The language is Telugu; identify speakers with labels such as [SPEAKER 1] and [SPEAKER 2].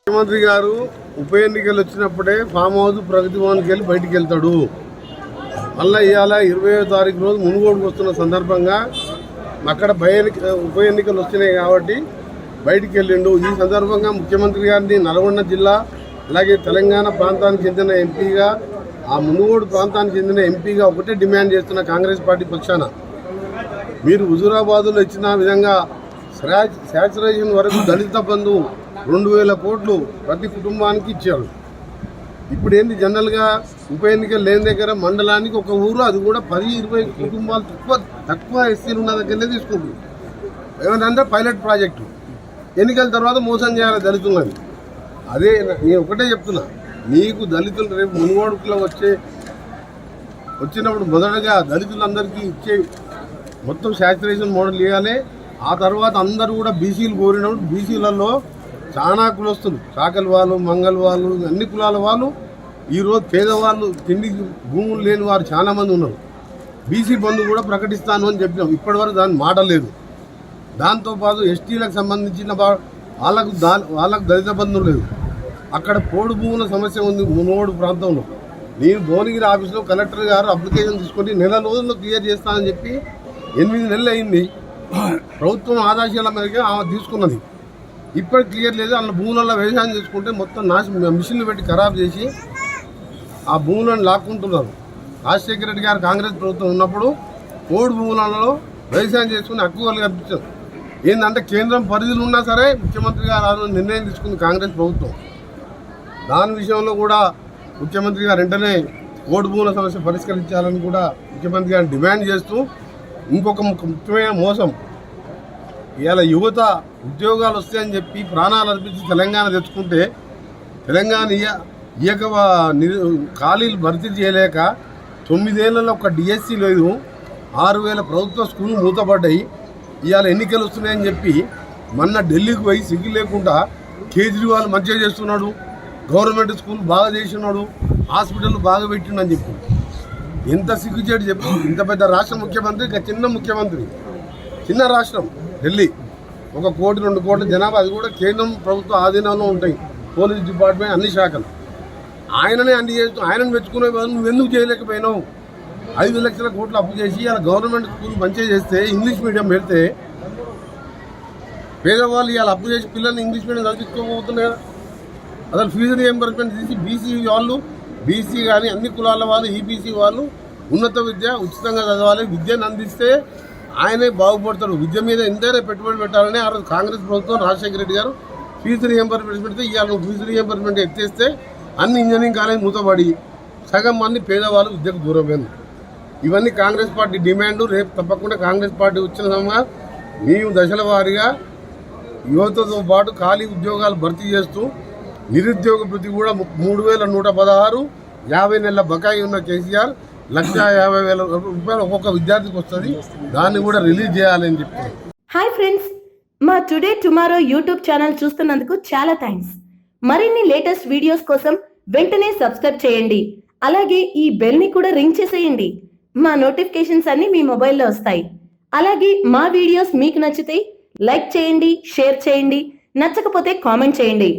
[SPEAKER 1] ముఖ్యమంత్రి గారు ఉప ఎన్నికలు వచ్చినప్పుడే ఫామ్ హౌస్ ప్రగతి భవన్కి వెళ్ళి బయటికి వెళ్తాడు. మళ్ళీ ఇవాళ 20వ తారీఖు రోజు మునుగోడుకు వస్తున్న సందర్భంగా అక్కడ ఉప ఎన్నికలు వచ్చినాయి కాబట్టి బయటికి వెళ్ళిండు. ఈ సందర్భంగా ముఖ్యమంత్రి గారిని నల్గొండ జిల్లా అలాగే తెలంగాణ ప్రాంతానికి చెందిన ఎంపీగా, ఆ మునుగోడు ప్రాంతానికి చెందిన ఎంపీగా ఒకటే డిమాండ్ చేస్తున్న కాంగ్రెస్ పార్టీ పక్షాన, మీరు హుజూరాబాద్లో ఇచ్చిన విధంగా శాచురేషన్ వరకు దళిత బంధు 2000 కోట్లు ప్రతి కుటుంబానికి ఇచ్చారు. ఇప్పుడు ఏంది, జనరల్గా ఉప ఎన్నికలు లేని దగ్గర మండలానికి ఒక ఊరు, అది కూడా 10-20 కుటుంబాలు తక్కువ ఎస్సీలు ఉన్న దగ్గరనే తీసుకుంటుంది. ఏమంటే పైలట్ ప్రాజెక్టు. ఎన్నికల తర్వాత మోసం చేయాలి దళితులని. అదే నేను ఒకటే చెప్తున్నా, నీకు దళితులు రేపు మునుగోడుకులో వచ్చినప్పుడు మొదటగా దళితులందరికీ ఇచ్చే మొత్తం శాచురేషన్ మోడల్ ఇవ్వాలి. ఆ తర్వాత అందరూ కూడా బీసీలు కోరినప్పుడు బీసీలలో చాలా కులస్తులు, చాకలి వాళ్ళు, మంగళ వాళ్ళు, అన్ని కులాల వాళ్ళు ఈరోజు పేదవాళ్ళు, తిండి భూములు లేని వారు చాలామంది ఉన్నారు. బీసీ బంధు కూడా ప్రకటిస్తాను అని చెప్పినాం. ఇప్పటివరకు దాని మాట లేదు. దాంతోపాటు ఎస్టీలకు సంబంధించిన వాళ్ళకు దళిత బంధు లేదు. అక్కడ పోడు భూముల సమస్య ఉంది మునుగోడు ప్రాంతంలో. నేను భువనగిరి ఆఫీసులో కలెక్టర్ గారు అప్లికేషన్ తీసుకొని 1 రోజుల్లో క్లియర్ చేస్తానని చెప్పి 8 నెలలు అయింది. ప్రభుత్వం ఆదేశాల మేరకు ఆమె తీసుకున్నది. ఇప్పటికి క్లియర్ లేదు. అందులో భూములలో వ్యవసాయం చేసుకుంటే మొత్తం మిషన్లు పెట్టి ఖరాబ్ చేసి ఆ భూములను లాక్కుంటున్నారు. రాజశేఖర రెడ్డి గారు కాంగ్రెస్ ప్రభుత్వం ఉన్నప్పుడు పోడు భూములలో వ్యవసాయం చేసుకుని హక్కులు కల్పించారు. ఏంటంటే కేంద్రం పరిధిలో ఉన్నా సరే ముఖ్యమంత్రి గారు నిర్ణయం తీసుకుంది కాంగ్రెస్ ప్రభుత్వం. దాని విషయంలో కూడా ముఖ్యమంత్రి గారు వెంటనే పోడు భూముల సమస్య పరిష్కరించాలని కూడా ముఖ్యమంత్రి గారిని డిమాండ్ చేస్తూ, ఇంకొక ముఖ్యమైన మోసం, ఇవాళ యువత ఉద్యోగాలు వస్తాయని చెప్పి ప్రాణాలు అర్పించి తెలంగాణ తెచ్చుకుంటే తెలంగాణ ఖాళీలు భర్తీ చేయలేక 9 ఏళ్లలో ఒక డిఎస్సీ లేదు, 6000 ప్రభుత్వ స్కూళ్ళు మూతపడ్డాయి. ఇవాళ ఎన్నికలు వస్తున్నాయని చెప్పి మొన్న ఢిల్లీకి పోయి సిగ్గు లేకుండా కేజ్రీవాల్ మంచిగా చేస్తున్నాడు, గవర్నమెంట్ స్కూల్ బాగా చేస్తున్నాడు, హాస్పిటల్ బాగా పెట్టిండని చెప్పి ఎంత సిగ్గుచేటు చెప్పు. ఇంత పెద్ద రాష్ట్ర ముఖ్యమంత్రి, ఇక చిన్న ముఖ్యమంత్రి, చిన్న రాష్ట్రం ఢిల్లీ, 1 కోటి 2 కోట్ల జనాభా, అది కూడా కేంద్రం ప్రభుత్వ ఆధీనంలో ఉంటాయి, పోలీస్ డిపార్ట్మెంట్ అన్ని శాఖలు. ఆయననే అన్ని చేస్తూ ఆయనను మెచ్చుకునే వాళ్ళు నువ్వెందుకు చేయలేకపోయినావు? 5 లక్షల కోట్లు అప్పు చేసి అలా గవర్నమెంట్ స్కూల్ మంచిగా చేస్తే, ఇంగ్లీష్ మీడియం పెడితే పేదవాళ్ళు ఇవాళ అప్పు చేసి పిల్లల్ని ఇంగ్లీష్ మీడియం చదివించుకోబోతున్నారు కదా. అసలు ఫీజు రియంబర్స్మెంట్ తీసి బీసీ వాళ్ళు, బీసీ కానీ అన్ని కులాల వాళ్ళు, ఈబీసీ వాళ్ళు ఉన్నత విద్య ఉచితంగా చదవాలి, విద్యను అందిస్తే ఆయనే బాగుపడతాడు. విద్య మీద ఎంతైనా పెట్టుబడి పెట్టాలని ఆ రోజు కాంగ్రెస్ ప్రభుత్వం రాజశేఖర రెడ్డి గారు ఫీజు రియంబర్స్మెంట్ పెడితే, ఇవాళ ఫీజు రియంబర్స్మెంట్ ఎత్తేస్తే అన్ని ఇంజనీరింగ్ కాలేజ్ మూతపడి సగం మంది పేదవాళ్ళు విద్యకు దూరమైంది. ఇవన్నీ కాంగ్రెస్ పార్టీ డిమాండ్. రేపు తప్పకుండా కాంగ్రెస్ పార్టీ వచ్చిన సమయంగా మేము దశల వారీగా యువతతో పాటు ఖాళీ ఉద్యోగాలు భర్తీ చేస్తూ, నిరుద్యోగ భృతి కూడా 3116, 50 నెలల బకాయి ఉన్న కేసీఆర్ 1,50,000 రూపాయలు ఒక్కొక్క విద్యార్థికి వస్తుంది, దాన్ని కూడా రిలీజ్ చేయాలని చెప్పి.
[SPEAKER 2] హాయ్ ఫ్రెండ్స్, మా టుడే టుమారో యూట్యూబ్ ఛానల్ చూస్తున్నందుకు చాలా థ్యాంక్స్. మరిన్ని లేటెస్ట్ వీడియోస్ కోసం వెంటనే సబ్స్క్రైబ్ చేయండి. అలాగే ఈ బెల్ ని కూడా రింగ్ చేసేయండి. మా నోటిఫికేషన్స్ అన్ని మీ మొబైల్లో వస్తాయి. అలాగే మా వీడియోస్ మీకు నచ్చితే లైక్ చేయండి, షేర్ చేయండి, నచ్చకపోతే కామెంట్ చేయండి.